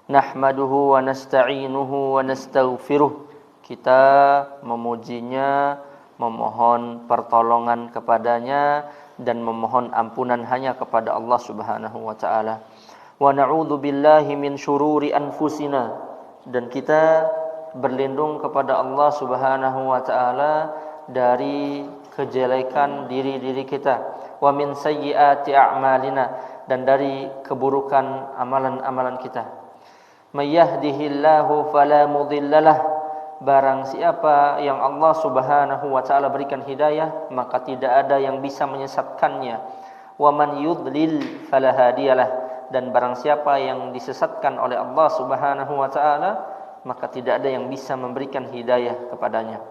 Nahmaduhu wa nasta'inuhu wa nastaghfiruh. Kita memujinya, memohon pertolongan kepadanya dan memohon ampunan hanya kepada Allah Subhanahu wa taala. Wa na'udzu billahi min syururi anfusina, dan kita berlindung kepada Allah Subhanahu wa taala dari kejelekan diri-diri kita. Wa min sayyiati a'malina, dan dari keburukan amalan-amalan kita. May yahdihillahu fala mudhillalah, barang siapa yang Allah Subhanahu wa taala berikan hidayah, maka tidak ada yang bisa menyesatkannya. Wa man yudlil fala hadiyalah, dan barang siapa yang disesatkan oleh Allah Subhanahu wa taala, maka tidak ada yang bisa memberikan hidayah kepadanya.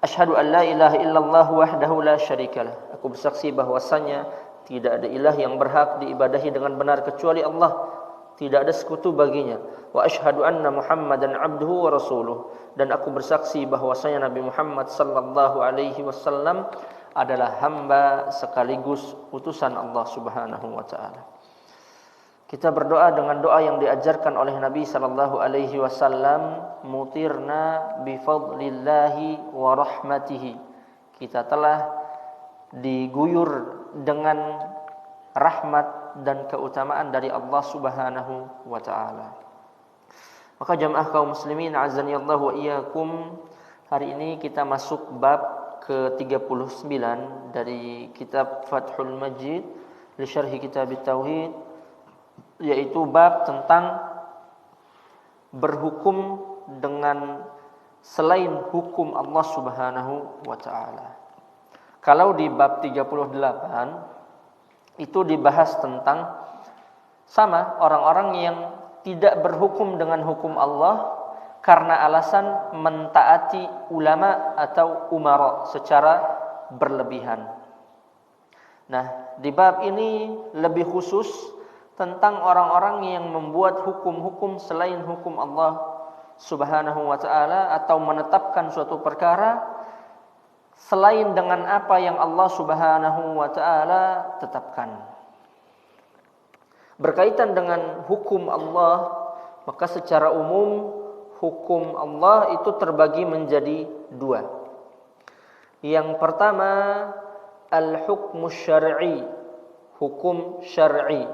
Asyhadu an la ilaha illallah wahdahu la syarikalah. Aku bersaksi bahwasanya tidak ada ilah yang berhak diibadahi dengan benar kecuali Allah. Tidak ada sekutu baginya. Wa asyhadu anna Muhammadan abduhu wa rasuluh, dan aku bersaksi bahwasanya Nabi Muhammad sallallahu alaihi wasallam adalah hamba sekaligus utusan Allah Subhanahu wa taala. Kita berdoa dengan doa yang diajarkan oleh Nabi sallallahu alaihi wasallam, mutirna bi fadlillahi wa rahmatihi. Kita telah diguyur dengan rahmat dan keutamaan dari Allah Subhanahu wa taala. Maka jamaah kaum muslimin azani Allah wa iyyakum, hari ini kita masuk bab ke-39 dari kitab Fathul Majid li syarhi kitab tauhid, yaitu bab tentang berhukum dengan selain hukum Allah Subhanahu wa taala. Kalau di bab 38 itu dibahas tentang sama orang-orang yang tidak berhukum dengan hukum Allah karena alasan mentaati ulama atau umara secara berlebihan. Nah, di bab ini lebih khusus tentang orang-orang yang membuat hukum-hukum selain hukum Allah Subhanahu wa taala atau menetapkan suatu perkara selain dengan apa yang Allah Subhanahu wa taala tetapkan. Berkaitan dengan hukum Allah, maka secara umum hukum Allah itu terbagi menjadi dua. Yang pertama, al-hukmus syar'i, hukum syar'i.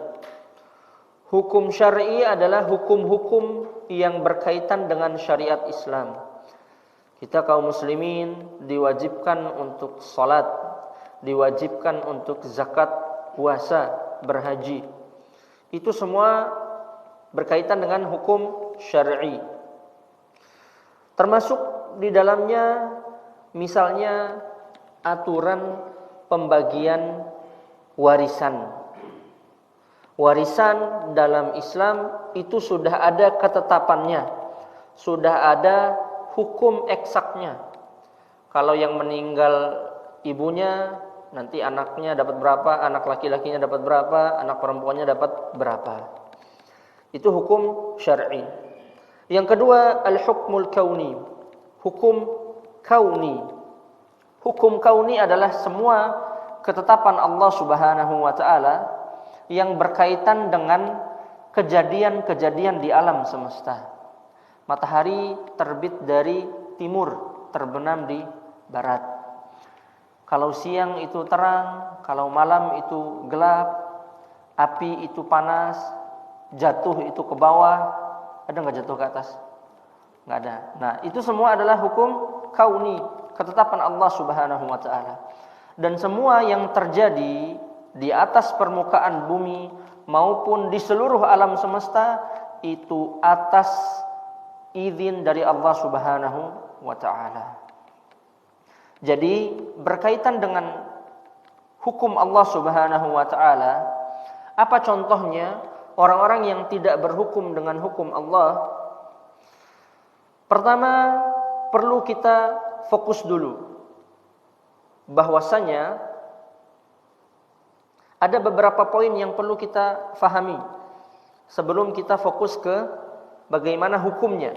Hukum syar'i adalah hukum-hukum yang berkaitan dengan syariat Islam. Kita kaum muslimin diwajibkan untuk salat, diwajibkan untuk zakat, puasa, berhaji. Itu semua berkaitan dengan hukum syar'i. Termasuk di dalamnya misalnya aturan pembagian warisan. Warisan dalam Islam itu sudah ada ketetapannya, sudah ada hukum eksaknya. Kalau yang meninggal ibunya, nanti anaknya dapat berapa, anak laki-lakinya dapat berapa, anak perempuannya dapat berapa. Itu hukum syar'i. Yang kedua, al-hukmul kauni, hukum kauni. Hukum kauni adalah semua ketetapan Allah Subhanahu wa taala yang berkaitan dengan kejadian-kejadian di alam semesta. Matahari terbit dari timur, terbenam di barat. Kalau siang itu terang, kalau malam itu gelap, api itu panas, jatuh itu ke bawah. Ada nggak jatuh ke atas? Nggak ada. Nah, itu semua adalah hukum kauni, ketetapan Allah Subhanahu wa taala. Dan semua yang terjadi di atas permukaan bumi maupun di seluruh alam semesta itu atas izin dari Allah Subhanahu wa taala. Jadi berkaitan dengan hukum Allah Subhanahu wa taala, apa contohnya orang-orang yang tidak berhukum dengan hukum Allah? Pertama, perlu kita fokus dulu bahwasanya ada beberapa poin yang perlu kita fahami sebelum kita fokus ke bagaimana hukumnya.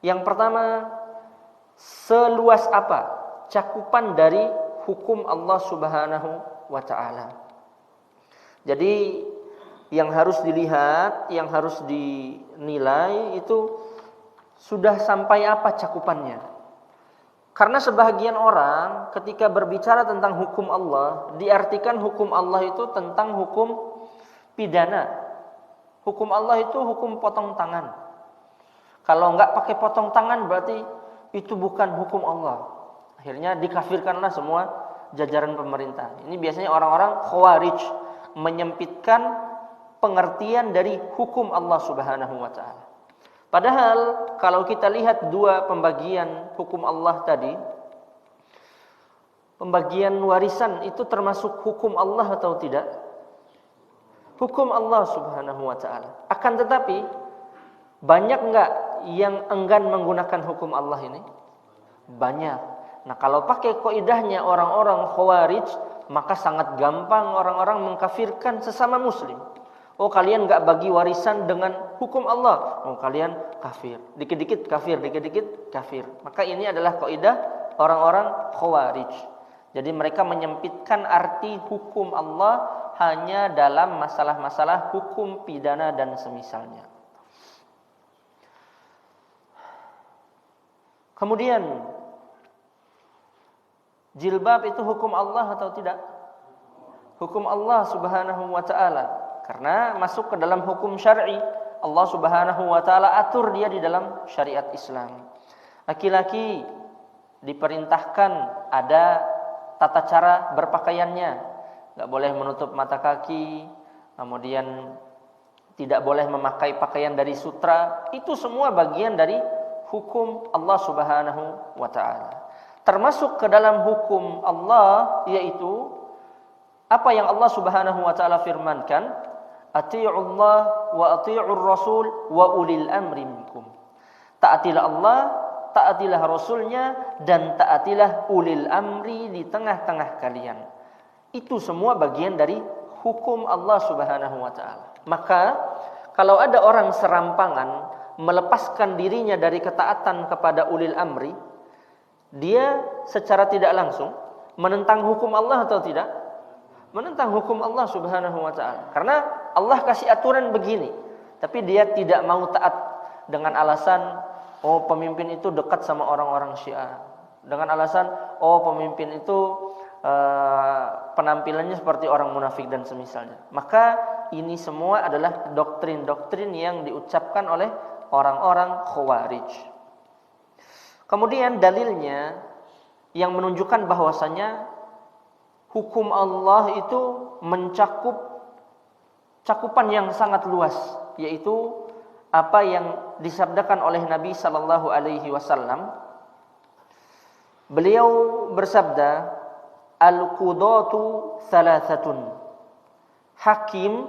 Yang pertama, seluas apa cakupan dari hukum Allah Subhanahu wa taala. Jadi Yang harus dilihat, yang harus dinilai itu sudah sampai apa cakupannya. Karena sebahagian orang ketika berbicara tentang hukum Allah, diartikan hukum Allah itu tentang hukum pidana. Hukum Allah itu hukum potong tangan. Kalau enggak pakai potong tangan berarti itu bukan hukum Allah. Akhirnya dikafirkanlah semua jajaran pemerintah. Ini biasanya orang-orang Khawarij menyempitkan pengertian dari hukum Allah Subhanahu wa taala. Padahal kalau kita lihat dua pembagian hukum Allah tadi, pembagian warisan itu termasuk hukum Allah atau tidak? Hukum Allah Subhanahu wa taala. Akan tetapi banyak enggak yang enggan menggunakan hukum Allah ini? Banyak. Nah, kalau pakai kaidahnya orang-orang Khawarij, maka sangat gampang orang-orang mengkafirkan sesama muslim. Oh, kalian enggak bagi warisan dengan hukum Allah. Oh, kalian kafir. Dikit-dikit kafir, dikit-dikit kafir. Maka ini adalah kaidah orang-orang Khawarij. Jadi mereka menyempitkan arti hukum Allah hanya dalam masalah-masalah hukum pidana dan semisalnya. Kemudian jilbab itu hukum Allah atau tidak? Hukum Allah Subhanahu wa taala. Karena masuk ke dalam hukum syar'i. Allah Subhanahu wa taala atur dia di dalam syariat Islam. Laki-laki diperintahkan ada tata cara berpakaiannya. Enggak boleh menutup mata kaki, kemudian tidak boleh memakai pakaian dari sutra. Itu semua bagian dari hukum Allah Subhanahu wa taala. Termasuk ke dalam hukum Allah yaitu apa yang Allah Subhanahu wa taala firmankan, atii'ullah wa atii'ur rasul wa ulil amri minkum. Taatilah Allah, taatilah rasulnya, dan taatilah ulil amri di tengah-tengah kalian. Itu semua bagian dari hukum Allah Subhanahu wa taala. Maka kalau ada orang serampangan melepaskan dirinya dari ketaatan kepada ulil amri, dia secara tidak langsung menentang hukum Allah atau tidak? Menentang hukum Allah Subhanahu wa taala. Karena Allah kasih aturan begini, tapi dia tidak mau taat dengan alasan oh pemimpin itu dekat sama orang-orang Syiah. Dengan alasan oh pemimpin itu penampilannya seperti orang munafik dan semisalnya. Maka ini semua adalah doktrin-doktrin yang diucapkan oleh orang-orang Khawarij. Kemudian dalilnya yang menunjukkan bahwasanya hukum Allah itu mencakup cakupan yang sangat luas, yaitu apa yang disabdakan oleh Nabi sallallahu alaihi wasallam. Beliau bersabda, al-qudatu thalathatun. Hakim,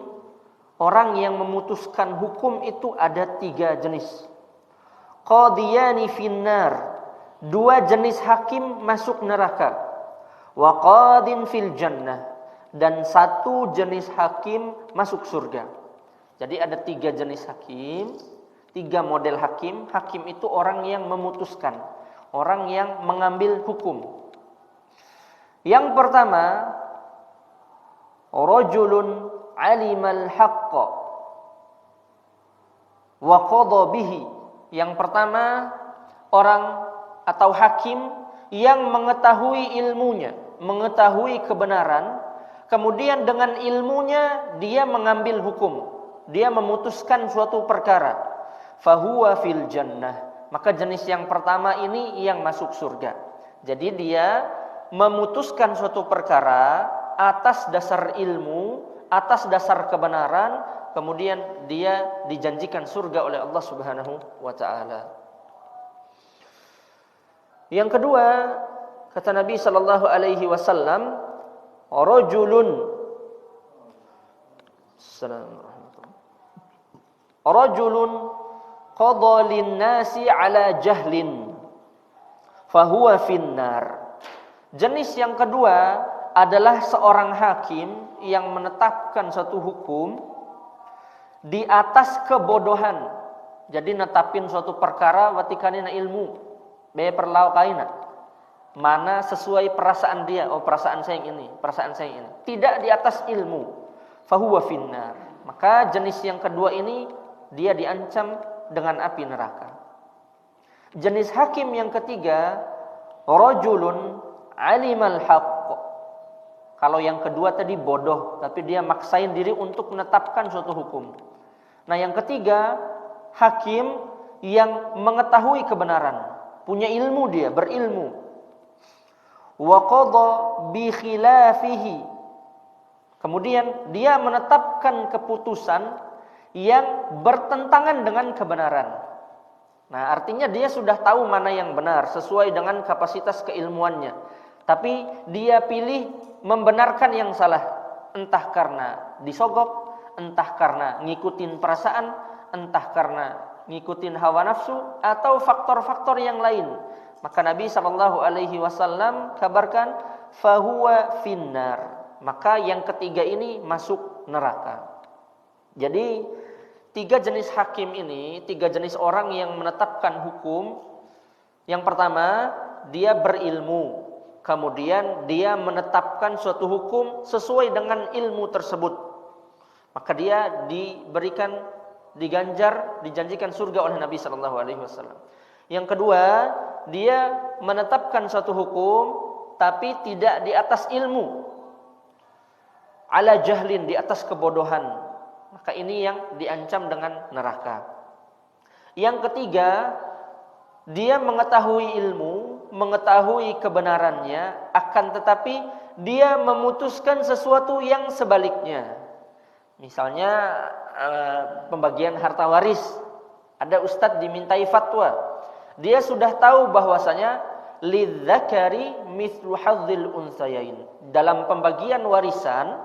orang yang memutuskan hukum itu ada 3 jenis. Qadiyani finnar. 2 jenis hakim masuk neraka. Wa qadin fil jannah, dan 1 jenis hakim masuk surga. Jadi ada 3 jenis hakim, 3 model hakim. Hakim itu orang yang memutuskan, orang yang mengambil hukum. Yang pertama, rajulun alimal haqqa wa qada bihi. Yang pertama, orang atau hakim yang mengetahui ilmunya, mengetahui kebenaran, kemudian dengan ilmunya dia mengambil hukum, dia memutuskan suatu perkara. Fahuwa fil jannah. Maka jenis yang pertama ini yang masuk surga. Jadi dia memutuskan suatu perkara atas dasar ilmu, atas dasar kebenaran, kemudian dia dijanjikan surga oleh Allah Subhanahu wa taala. Yang kedua, kata Nabi sallallahu alaihi wasallam, rajulun qada lin-nasi ala jahlin fahuwa finnar. Jenis yang kedua adalah seorang hakim yang menetapkan satu hukum di atas kebodohan. Jadi netapin suatu perkara watikanina ilmu. Be perlau kaina. Mana sesuai perasaan dia, oh perasaan saya yang ini, perasaan saya yang ini. Tidak di atas ilmu. Fahuwa finnar. Maka jenis yang kedua ini dia diancam dengan api neraka. Jenis hakim yang ketiga, rajulun alimal haqq. Kalau yang kedua tadi bodoh, tapi dia maksain diri untuk menetapkan suatu hukum. Nah, yang ketiga, hakim yang mengetahui kebenaran, punya ilmu, dia berilmu. Wa qada bi khilafihi. Kemudian dia menetapkan keputusan yang bertentangan dengan kebenaran. Nah, artinya dia sudah tahu mana yang benar sesuai dengan kapasitas keilmuannya. Tapi dia pilih membenarkan yang salah, entah karena disogok, entah karena ngikutin perasaan, entah karena ngikutin hawa nafsu atau faktor-faktor yang lain. Maka Nabi SAW kabarkan fahuwa finnar. Maka yang ketiga ini masuk neraka. Jadi 3 jenis hakim ini, 3 jenis orang yang menetapkan hukum. Yang pertama, dia berilmu. Kemudian dia menetapkan suatu hukum sesuai dengan ilmu tersebut. Maka dia dijanjikan surga oleh Nabi SAW. Yang kedua, dia menetapkan suatu hukum tapi tidak di atas ilmu. Ala jahlin, di atas kebodohan. Maka ini yang diancam dengan neraka. Yang ketiga, dia mengetahui ilmu, mengetahui kebenarannya, akan tetapi dia memutuskan sesuatu yang sebaliknya. Misalnya pembagian harta waris, ada ustadz dimintai fatwa. Dia sudah tahu bahwasanya lidzakari mithlu hadzil unsayain. Dalam pembagian warisan,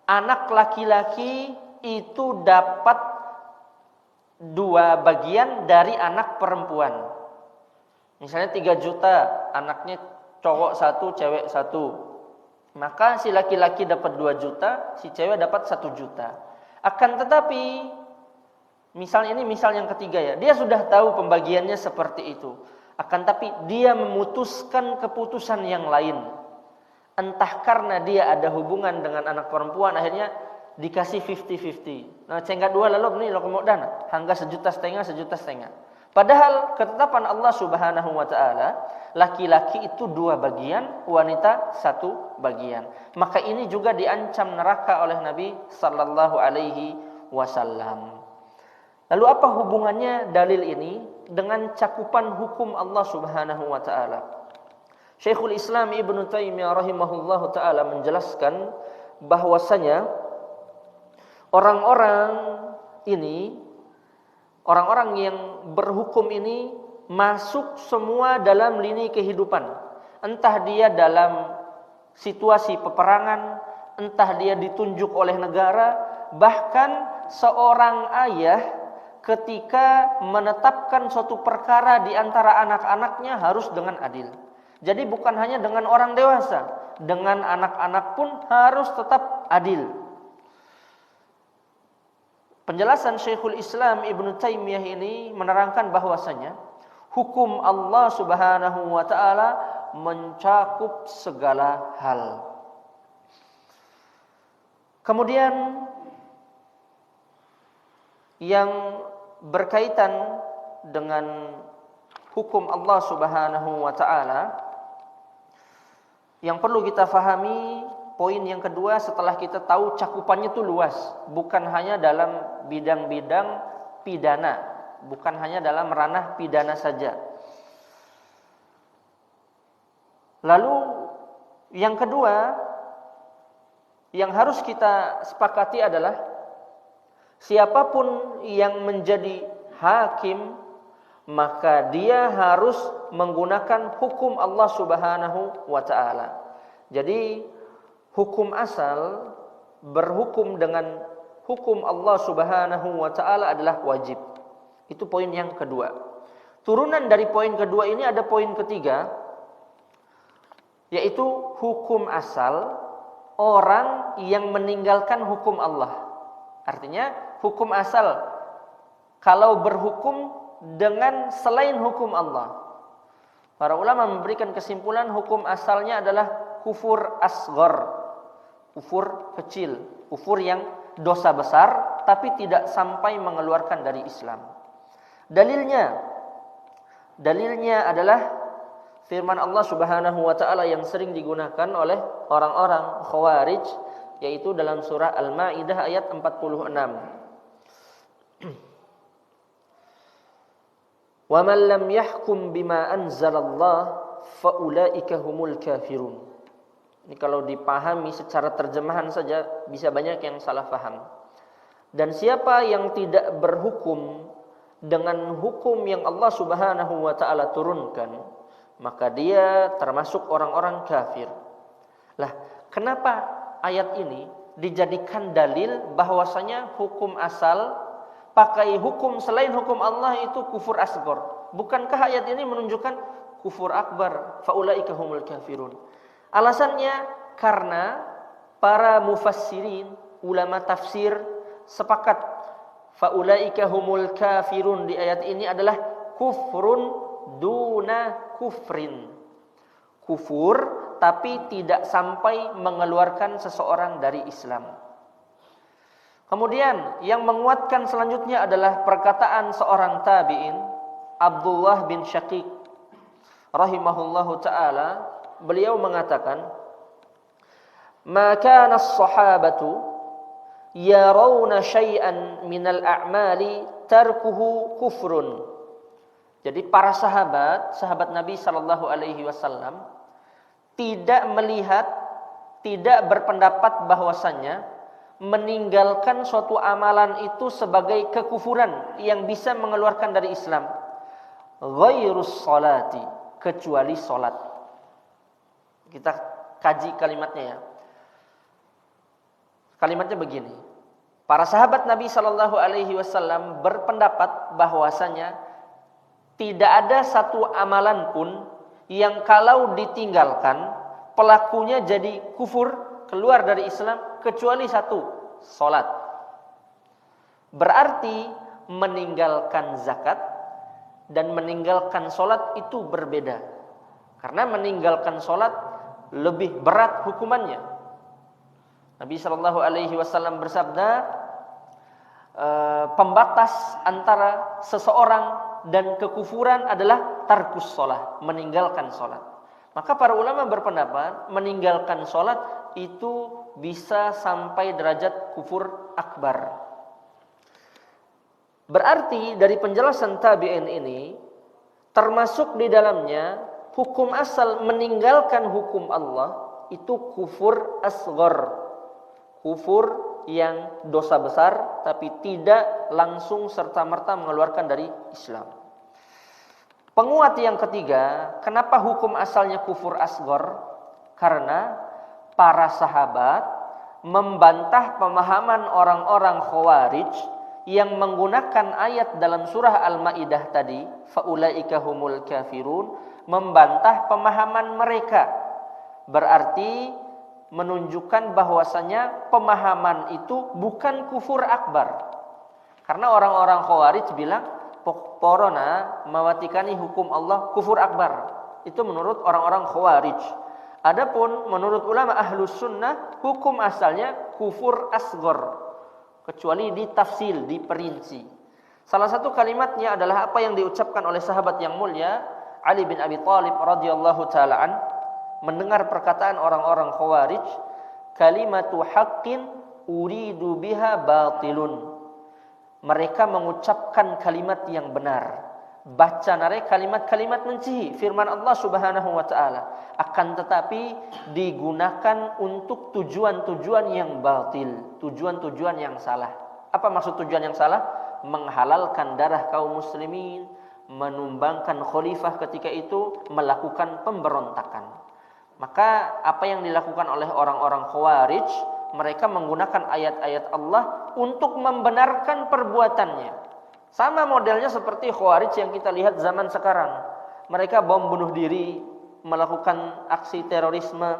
anak laki-laki itu dapat 2 bagian dari anak perempuan. Misalnya 3 juta, anaknya cowok 1, cewek 1. Maka si laki-laki dapat 2 juta, si cewek dapat 1 juta. Akan tetapi, ini misal yang ketiga ya, dia sudah tahu pembagiannya seperti itu. Akan tapi dia memutuskan keputusan yang lain. Entah karena dia ada hubungan dengan anak perempuan, akhirnya dikasih 50-50. Nah, cenggat 2 lalu nih lo kemok dana, hangga 1,5 juta. Padahal ketetapan Allah Subhanahu wa taala, laki-laki itu 2 bagian, wanita 1 bagian. Maka ini juga diancam neraka oleh Nabi sallallahu alaihi wasallam. Lalu apa hubungannya dalil ini dengan cakupan hukum Allah Subhanahu wa taala? Syekhul Islam Ibnu Taimiyah rahimahullahu taala menjelaskan bahwasanya orang-orang yang berhukum ini masuk semua dalam lini kehidupan. Entah dia dalam situasi peperangan, entah dia ditunjuk oleh negara, bahkan seorang ayah ketika menetapkan suatu perkara di antara anak-anaknya harus dengan adil. Jadi bukan hanya dengan orang dewasa, dengan anak-anak pun harus tetap adil. Penjelasan Syekhul Islam Ibnu Taimiyah ini menerangkan bahwasanya hukum Allah Subhanahu wa taala mencakup segala hal. Kemudian yang berkaitan dengan hukum Allah Subhanahu wa taala yang perlu kita fahami, poin yang kedua setelah kita tahu cakupannya itu luas, bukan hanya dalam bidang-bidang pidana, bukan hanya dalam ranah pidana saja. Lalu yang kedua yang harus kita sepakati adalah siapapun yang menjadi hakim, maka dia harus menggunakan hukum Allah Subhanahu wa taala. Jadi hukum asal berhukum dengan hukum Allah Subhanahu wa taala adalah wajib. Itu poin yang kedua. Turunan dari poin kedua ini ada poin ketiga, yaitu hukum asal orang yang meninggalkan hukum Allah. Artinya hukum asal kalau berhukum dengan selain hukum Allah. Para ulama memberikan kesimpulan hukum asalnya adalah kufur asghar, kufur kecil, kufur yang dosa besar tapi tidak sampai mengeluarkan dari Islam. Dalilnya adalah firman Allah Subhanahu wa taala yang sering digunakan oleh orang-orang Khawarij, yaitu dalam surah Al-Maidah ayat 46. Wa man lam yahkum bima anzalallah faulaika humul kafirun. Ini kalau dipahami secara terjemahan saja bisa banyak yang salah paham. Dan siapa yang tidak berhukum dengan hukum yang Allah Subhanahu wa taala turunkan, maka dia termasuk orang-orang kafir. Lah, kenapa ayat ini dijadikan dalil bahwasanya hukum asal pakai hukum selain hukum Allah itu kufur asghar? Bukankah ayat ini menunjukkan kufur akbar? Faulaika humul kafirun. Alasannya karena para mufassirin, ulama tafsir sepakat faulaika humul kafirun di ayat ini adalah kufrun duna kufrin. Kufur tapi tidak sampai mengeluarkan seseorang dari Islam. Kemudian yang menguatkan selanjutnya adalah perkataan seorang tabi'in, Abdullah bin Syaqiq rahimahullahu taala. Beliau mengatakan, "Ma kana as-sahabatu yarawna syai'an minal a'mali tarkuhu kufrun." Jadi para sahabat Nabi sallallahu alaihi wasallam tidak melihat, tidak berpendapat bahwasannya meninggalkan suatu amalan itu sebagai kekufuran yang bisa mengeluarkan dari Islam. Ghairus salati, kecuali salat. Kita kaji kalimatnya ya. Kalimatnya begini. Para sahabat Nabi sallallahu alaihi wasallam berpendapat bahwasanya tidak ada satu amalan pun yang kalau ditinggalkan pelakunya jadi kufur, keluar dari Islam, kecuali satu, salat. Berarti meninggalkan zakat dan meninggalkan salat itu berbeda. Karena meninggalkan salat lebih berat hukumannya. Nabi sallallahu alaihi wasallam bersabda, pembatas antara seseorang dan kekufuran adalah tarkus shalah, meninggalkan salat. Maka para ulama berpendapat meninggalkan salat itu bisa sampai derajat kufur akbar. Berarti dari penjelasan tabi'in ini termasuk di dalamnya hukum asal meninggalkan hukum Allah itu kufur asghar. Kufur yang dosa besar tapi tidak langsung serta-merta mengeluarkan dari Islam. Penguat yang ketiga, kenapa hukum asalnya kufur asghar? Karena para sahabat membantah pemahaman orang-orang Khawarij yang menggunakan ayat dalam surah Al-Maidah tadi, faulaika humul kafirun, membantah pemahaman mereka. Berarti menunjukkan bahwasanya pemahaman itu bukan kufur akbar. Karena orang-orang Khawarij bilang porona mawatikani hukum Allah kufur akbar. Itu menurut orang-orang Khawarij. Adapun menurut ulama Ahlus Sunnah hukum asalnya kufur asghar, kecuali ditafsil, diperinci. Salah satu kalimatnya adalah apa yang diucapkan oleh sahabat yang mulia Ali bin Abi Thalib radhiyallahu taala an, mendengar perkataan orang-orang Khawarij, kalimatu haqqin uridu biha batilun. Mereka mengucapkan kalimat yang benar. Baca nare kalimat-kalimat mencihi firman Allah Subhanahu wa taala, akan tetapi digunakan untuk tujuan-tujuan yang batil, tujuan-tujuan yang salah. Apa maksud tujuan yang salah? Menghalalkan darah kaum muslimin, menumbangkan khalifah ketika itu, melakukan pemberontakan. Maka apa yang dilakukan oleh orang-orang Khawarij, mereka menggunakan ayat-ayat Allah untuk membenarkan perbuatannya. Sama modelnya seperti Khawarij yang kita lihat zaman sekarang. Mereka bom bunuh diri, melakukan aksi terorisme,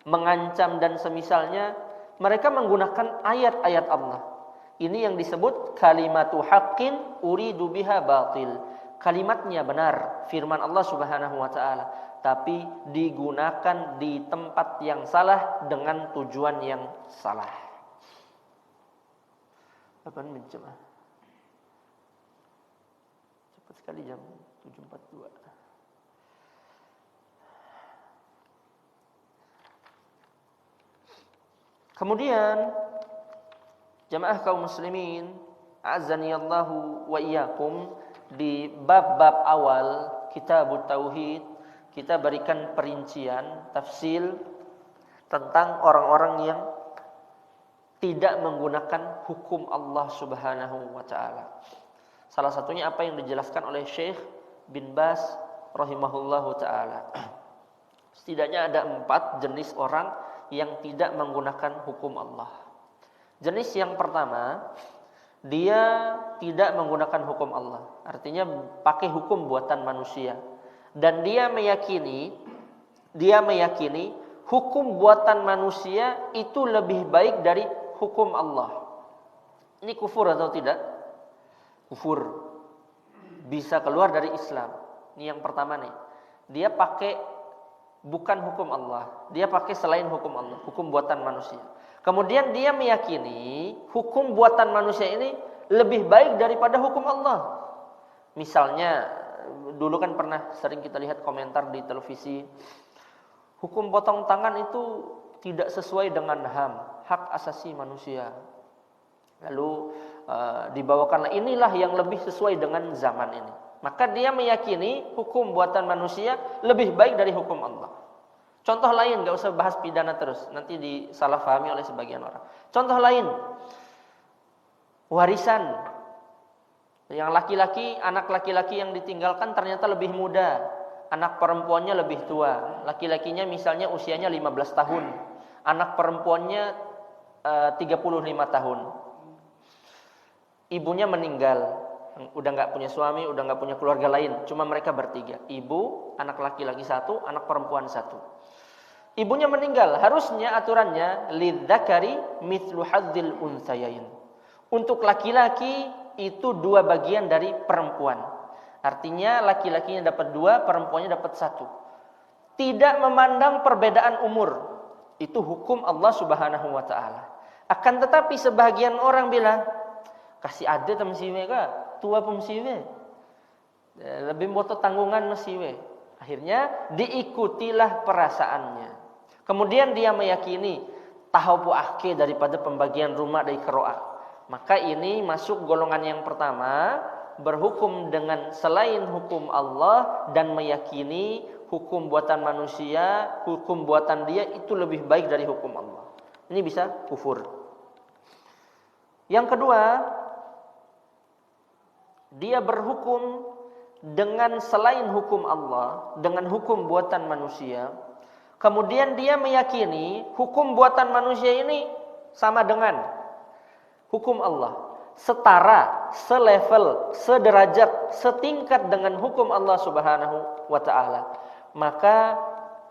mengancam dan semisalnya. Mereka menggunakan ayat-ayat Allah. Ini yang disebut kalimatu haqqin uridu biha batil. Kalimatnya benar, firman Allah Subhanahu wa taala, tapi digunakan di tempat yang salah dengan tujuan yang salah. 8 menit jemaah. Cepat sekali jam 7.42. Kemudian jemaah kaum muslimin, azanillahu wa iyyakum, di bab-bab awal Kitabut Tauhid kita berikan perincian tafsil tentang orang-orang yang tidak menggunakan hukum Allah Subhanahu wa taala. Salah satunya apa yang dijelaskan oleh Syekh bin Baz rahimahullahu taala. Setidaknya ada 4 jenis orang yang tidak menggunakan hukum Allah. Jenis yang pertama, dia tidak menggunakan hukum Allah. Artinya pakai hukum buatan manusia. Dan dia meyakini hukum buatan manusia itu lebih baik dari hukum Allah. Ini kufur atau tidak? Kufur. Bisa keluar dari Islam. Ini yang pertama nih. Dia pakai bukan hukum Allah. Dia pakai selain hukum Allah, hukum buatan manusia. Kemudian dia meyakini hukum buatan manusia ini lebih baik daripada hukum Allah. Misalnya, dulu kan pernah sering kita lihat komentar di televisi, hukum potong tangan itu tidak sesuai dengan HAM, hak asasi manusia. Lalu dibawakanlah inilah yang lebih sesuai dengan zaman ini. Maka dia meyakini hukum buatan manusia lebih baik dari hukum Allah. Contoh lain, gak usah bahas pidana terus, nanti disalahfahami oleh sebagian orang. Contoh lain, warisan. Yang laki-laki, anak laki-laki yang ditinggalkan ternyata lebih muda, anak perempuannya lebih tua. Laki-lakinya misalnya usianya 15 tahun, anak perempuannya 35 tahun. Ibunya meninggal, udah gak punya suami, udah gak punya keluarga lain, cuma mereka bertiga. Ibu, anak laki-laki 1, anak perempuan 1. Ibunya meninggal, harusnya aturannya lidzakari mithlu hadzil untsayain. Untuk laki-laki itu 2 bagian dari perempuan. Artinya laki-lakinya dapat 2, perempuannya dapat 1. Tidak memandang perbedaan umur. Itu hukum Allah Subhanahu wa taala. Akan tetapi sebagian orang bilang, kasih ada tamsiwe ka, tua pemsiwe. Lebih boto tanggungan mesiwe. Akhirnya diikutilah perasaannya. Kemudian dia meyakini tahu pu'ahke daripada pembagian rumah dari keroa. Maka ini masuk golongan yang pertama, berhukum dengan selain hukum Allah dan meyakini hukum buatan manusia, hukum buatan dia itu lebih baik dari hukum Allah. Ini bisa kufur. Yang kedua, dia berhukum dengan selain hukum Allah, dengan hukum buatan manusia. Kemudian dia meyakini hukum buatan manusia ini sama dengan hukum Allah, setara, selevel, sederajat, setingkat dengan hukum Allah Subhanahu wa taala. Maka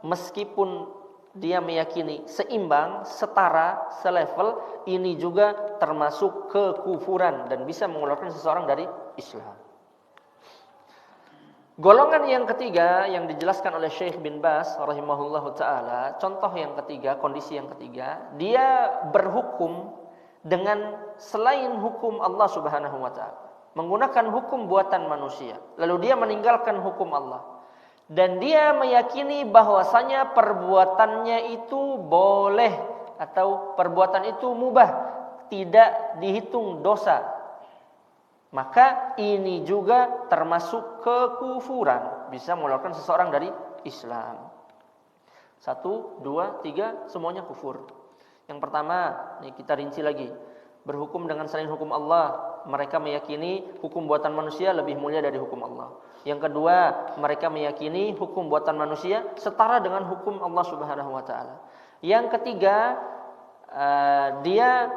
meskipun dia meyakini seimbang, setara, selevel, ini juga termasuk kekufuran dan bisa mengeluarkan seseorang dari Islam. Golongan yang ketiga yang dijelaskan oleh Syekh bin Baz rahimahullahu taala, contoh yang ketiga, kondisi yang ketiga, dia berhukum dengan selain hukum Allah Subhanahu wa taala, menggunakan hukum buatan manusia. Lalu dia meninggalkan hukum Allah. Dan dia meyakini bahwasanya perbuatannya itu boleh atau perbuatan itu mubah, tidak dihitung dosa. Maka ini juga termasuk kekufuran, bisa mengeluarkan seseorang dari Islam. 1, 2, 3, semuanya kufur. Yang pertama, nih kita rinci lagi. Berhukum dengan selain hukum Allah, mereka meyakini hukum buatan manusia lebih mulia dari hukum Allah. Yang kedua, mereka meyakini hukum buatan manusia setara dengan hukum Allah Subhanahu wa taala. Yang ketiga, dia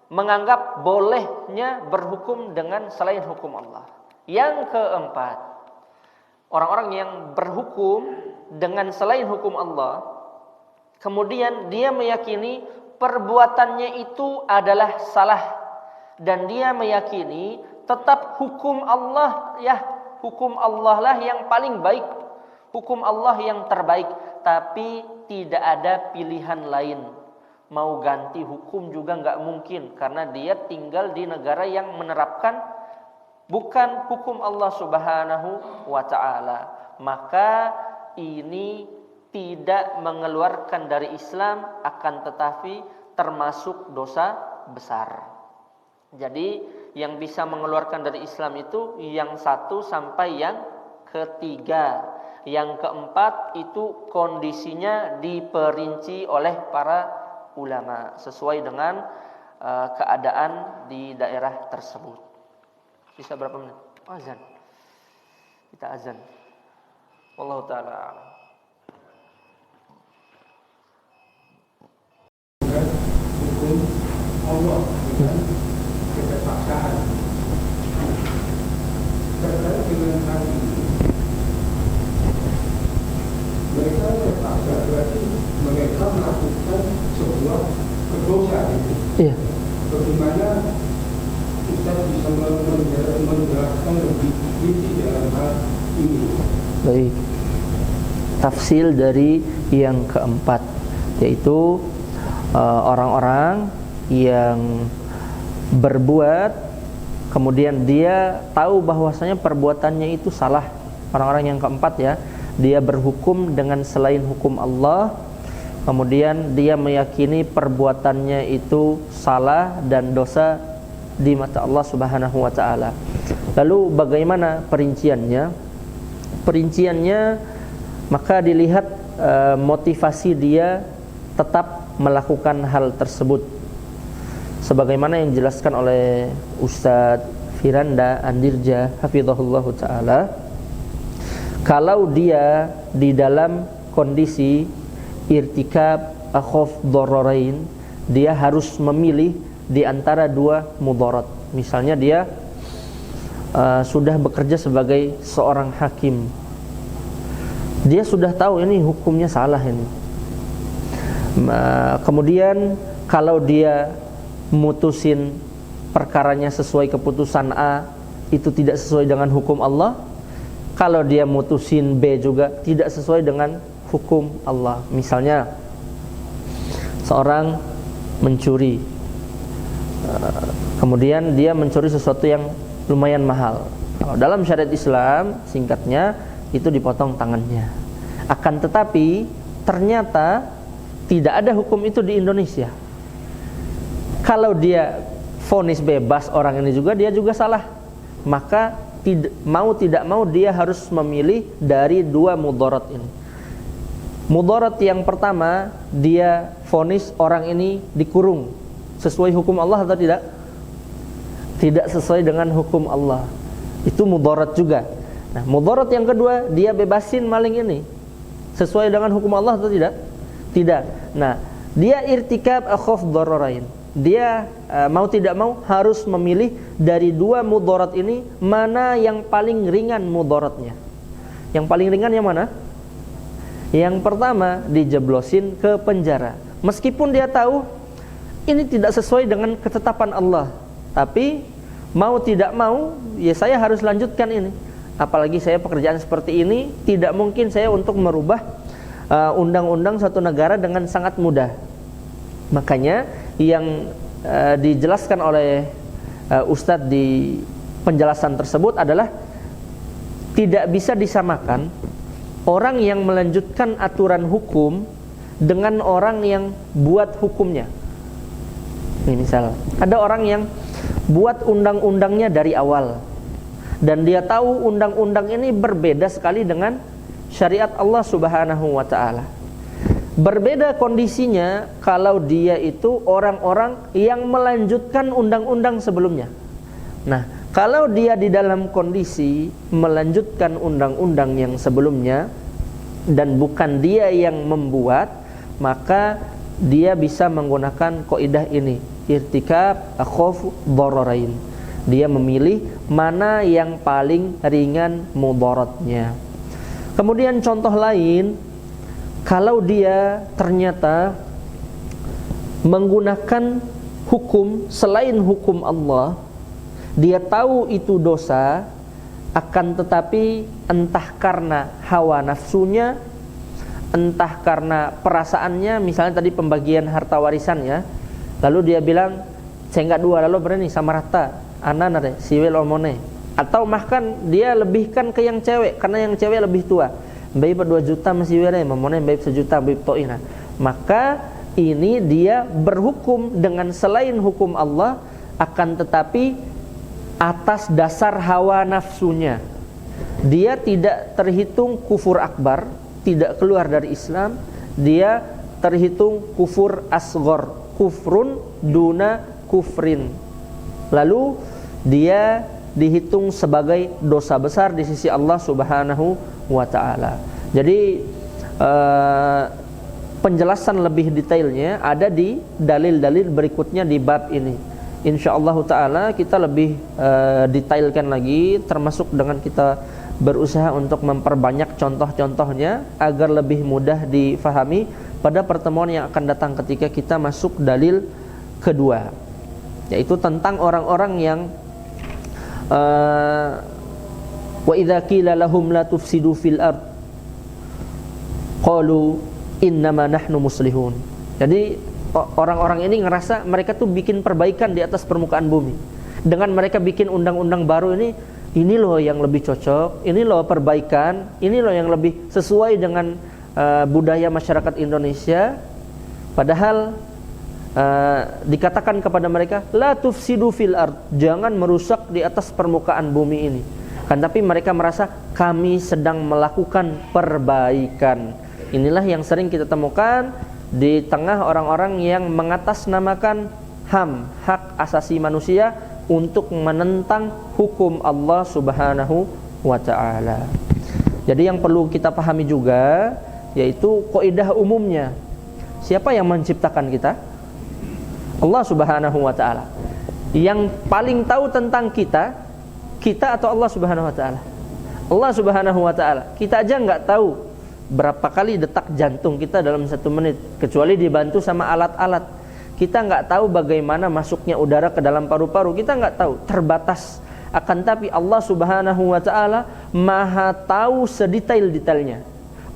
menganggap bolehnya berhukum dengan selain hukum Allah. Yang keempat, orang-orang yang berhukum dengan selain hukum Allah, kemudian dia meyakini perbuatannya itu adalah salah, dan dia meyakini tetap hukum Allah lah yang paling baik, hukum Allah yang terbaik, tapi tidak ada pilihan lain. mau ganti hukum juga nggak mungkin, karena dia tinggal di negara yang menerapkan bukan hukum Allah Subhanahu wa ta'ala. Maka ini tidak mengeluarkan dari Islam, akan tetapi termasuk dosa besar. Jadi yang bisa mengeluarkan dari Islam itu yang 1 sampai yang ketiga. Yang keempat itu kondisinya diperinci oleh para ulama sesuai dengan keadaan di daerah tersebut. Sisa berapa menit? Azan. Kita azan. Wallahu taala a'lam. Hukum Allah dengan keterpaksaan terkait dengan hal ini. Mereka terpaksa, berarti mereka melakukan sebuah dosa itu. Iya. Bagaimana kita bisa menjelaskan lebih rinci dalam hal ini? Baik. Tafsil dari yang keempat, yaitu orang-orang yang berbuat kemudian dia tahu bahwasanya perbuatannya itu salah. Orang-orang yang keempat ya, dia berhukum dengan selain hukum Allah, kemudian dia meyakini perbuatannya itu salah dan dosa di mata Allah Subhanahu wa ta'ala. Lalu bagaimana perinciannya? Perinciannya maka dilihat motivasi dia tetap melakukan hal tersebut, sebagaimana yang dijelaskan oleh Ustadz Firanda Andirja hafizahullahu ta'ala. Kalau dia di dalam kondisi irtikab akhaf dhararain, dia harus memilih di antara dua mudarat. Misalnya dia sudah bekerja sebagai seorang hakim, dia sudah tahu ini hukumnya salah ini. Kemudian kalau dia mutusin perkaranya sesuai keputusan A, itu tidak sesuai dengan hukum Allah. Kalau dia mutusin B juga tidak sesuai dengan hukum Allah. Misalnya seorang mencuri, kemudian dia mencuri sesuatu yang lumayan mahal. Dalam syariat Islam singkatnya itu dipotong tangannya. Akan tetapi ternyata tidak ada hukum itu di Indonesia. Kalau dia vonis bebas orang ini juga, dia juga salah. Maka tidak mau dia harus memilih dari dua mudarat ini. Mudarat yang pertama, dia vonis orang ini dikurung sesuai hukum Allah atau tidak? Tidak sesuai dengan hukum Allah. Itu mudarat juga. Nah, mudarat yang kedua, dia bebasin maling ini sesuai dengan hukum Allah atau tidak? Tidak. Nah, dia irtikab akhaf dhararain. Dia mau tidak mau harus memilih dari dua mudarat ini mana yang paling ringan mudaratnya. Yang paling ringan yang mana? Yang pertama, dijeblosin ke penjara. Meskipun dia tahu ini tidak sesuai dengan ketetapan Allah, tapi mau tidak mau ya saya harus lanjutkan ini. Apalagi saya pekerjaan seperti ini, tidak mungkin saya untuk merubah undang-undang satu negara dengan sangat mudah. Makanya yang dijelaskan oleh Ustadz di penjelasan tersebut adalah tidak bisa disamakan orang yang melanjutkan aturan hukum dengan orang yang buat hukumnya. Ini misal ada orang yang buat undang-undangnya dari awal dan dia tahu undang-undang ini berbeda sekali dengan syariat Allah Subhanahu wa ta'ala. Berbeda kondisinya kalau dia itu orang-orang yang melanjutkan undang-undang sebelumnya. Nah, kalau dia di dalam kondisi melanjutkan undang-undang yang sebelumnya dan bukan dia yang membuat, maka dia bisa menggunakan kaidah ini, irtikab akhaf dhararain. Dia memilih mana yang paling ringan mudaratnya. Kemudian contoh lain, kalau dia ternyata menggunakan hukum selain hukum Allah, dia tahu itu dosa, akan tetapi entah karena hawa nafsunya, entah karena perasaannya, misalnya tadi pembagian harta warisan ya, lalu dia bilang saya enggak dua, lalu berani sama rata anak nare siwil omone, atau bahkan dia lebihkan ke yang cewek karena yang cewek lebih tua, bayi 2 juta masih were momone bayi 1 juta bayi toina, maka ini dia berhukum dengan selain hukum Allah, akan tetapi atas dasar hawa nafsunya. Dia tidak terhitung kufur akbar, tidak keluar dari Islam, dia terhitung kufur asghar, kufrun duna kufrin. Lalu dia dihitung sebagai dosa besar di sisi Allah Subhanahu wa taala. Jadi penjelasan lebih detailnya ada di dalil-dalil berikutnya di bab ini. Insyaallah taala kita lebih detailkan lagi, termasuk dengan kita berusaha untuk memperbanyak contoh-contohnya agar lebih mudah difahami pada pertemuan yang akan datang ketika kita masuk dalil kedua, yaitu tentang orang-orang yang wa idza qila lahum la tufsidu fil ard qalu innama nahnu muslihun. Jadi orang-orang ini ngerasa mereka tuh bikin perbaikan di atas permukaan bumi. Dengan mereka bikin undang-undang baru ini loh yang lebih cocok, ini loh perbaikan, ini loh yang lebih sesuai dengan budaya masyarakat Indonesia. Padahal dikatakan kepada mereka la tufsidu fil ard, jangan merusak di atas permukaan bumi ini. Kan tapi mereka merasa kami sedang melakukan perbaikan. Inilah yang sering kita temukan di tengah orang-orang yang mengatasnamakan HAM, hak asasi manusia, untuk menentang hukum Allah Subhanahu wa taala. Jadi yang perlu kita pahami juga yaitu kaidah umumnya. Siapa yang menciptakan kita? Allah Subhanahu wa taala. Yang paling tahu tentang kita atau Allah Subhanahu wa taala? Allah Subhanahu wa taala. Kita aja enggak tahu berapa kali detak jantung kita dalam 1 menit, kecuali dibantu sama alat-alat. Kita nggak tahu bagaimana masuknya udara ke dalam paru-paru, kita nggak tahu, terbatas. Akan tapi Allah Subhanahu wa taala Maha tahu sedetail-detailnya.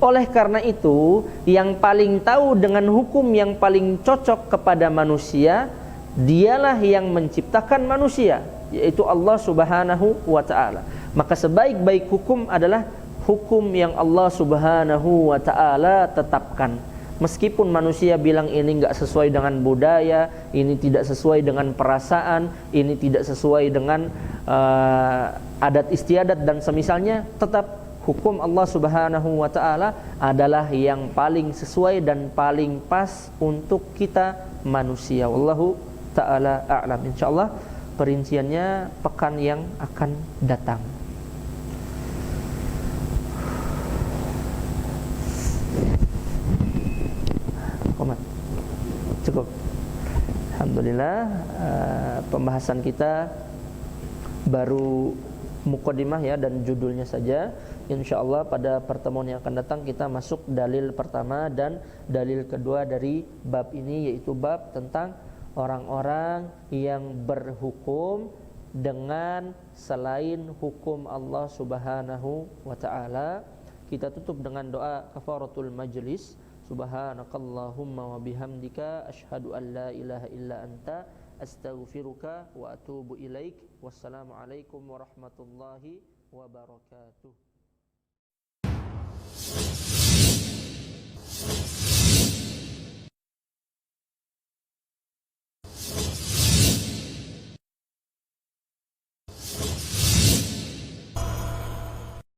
Oleh karena itu, yang paling tahu dengan hukum yang paling cocok kepada manusia, dialah yang menciptakan manusia, yaitu Allah Subhanahu wa taala. Maka sebaik-baik hukum adalah hukum yang Allah Subhanahu wa taala tetapkan. Meskipun manusia bilang ini enggak sesuai dengan budaya, ini tidak sesuai dengan perasaan, ini tidak sesuai dengan adat istiadat dan semisalnya, tetap hukum Allah Subhanahu wa taala adalah yang paling sesuai dan paling pas untuk kita manusia. Wallahu taala a'lam. Insyaallah perinciannya pekan yang akan datang. Cukup. Alhamdulillah, pembahasan kita baru muqaddimah ya dan judulnya saja. Insyaallah pada pertemuan yang akan datang kita masuk dalil pertama dan dalil kedua dari bab ini, yaitu bab tentang orang-orang yang berhukum dengan selain hukum Allah Subhanahu wa taala. Kita tutup dengan doa kafaratul majlis. Subhanakallahumma wa bihamdika asyhadu an la ilaha illa anta astaghfiruka wa atubu ilaik. Wassalamualaikum warahmatullahi wabarakatuh.